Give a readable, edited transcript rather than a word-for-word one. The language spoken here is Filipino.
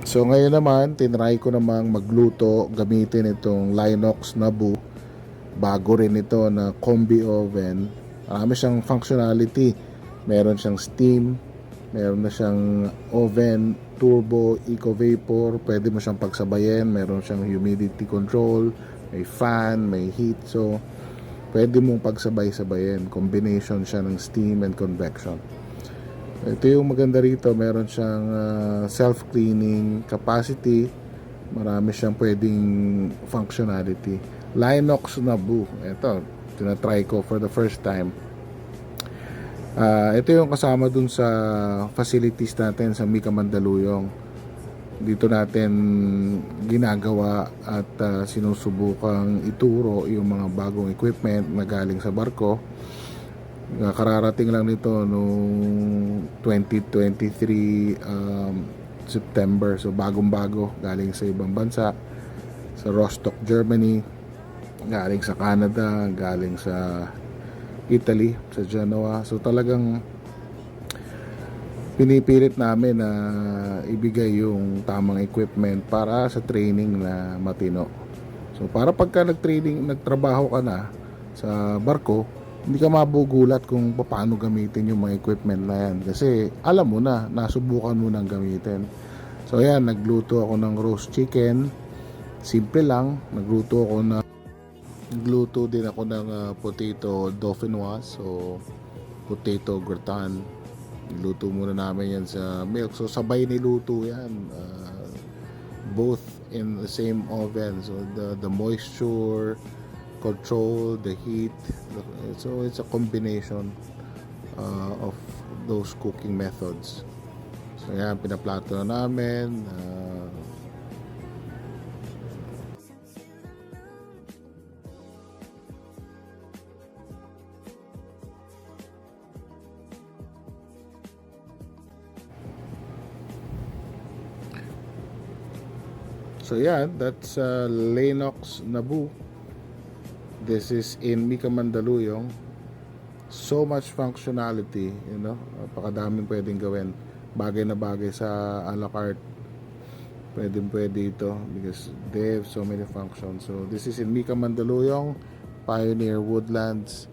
So ngayon naman, tinry ko namang magluto gamitin itong Linox Nabu. Bago rin ito na combi oven. Marami siyang functionality. Meron siyang steam, meron na siyang oven, turbo, eco vapor. Pwede mo siyang pagsabayin. Meron siyang humidity control, may fan, may heat. So pwede mong pagsabay-sabayin. Combination siya ng steam and convection. Ito yung maganda rito, meron siyang self-cleaning capacity, marami siyang pwedeng functionality. Linox Nabu, ito, tinatry ko for the first time. Ito yung kasama dun sa facilities natin sa Mika Mandaluyong. Dito natin ginagawa at sinusubukang ituro yung mga bagong equipment na galing sa barko. Kararating lang nito noong 2023 September. So bagong-bago, galing sa ibang bansa, sa Rostock, Germany, galing sa Canada, galing sa Italy, sa Genoa. So talagang pinipilit namin na ibigay yung tamang equipment para sa training na matino. So para pagka nagtrabaho ka na sa barko, hindi ka mabugulat kung paano gamitin yung mga equipment na yan. Kasi alam mo na, nasubukan mo nang gamitin. So ayan, nagluto ako ng roast chicken. Simple lang. Nagluto din ako ng potato dauphinoise. So potato gratin. Niluto muna namin yan sa milk. So sabay niluto yan. Both in the same oven. So the moisture control, the heat. So it's a combination of those cooking methods. So yan, pinaplato na namin. So yan, that's Linox Nabu. This is in Mika Mandaluyong. So much functionality, napakadaming pwedeng gawin. Bagay na bagay sa a la carte. Pwede ito because they have so many functions. So this is in Mika Mandaluyong, Pioneer Woodlands.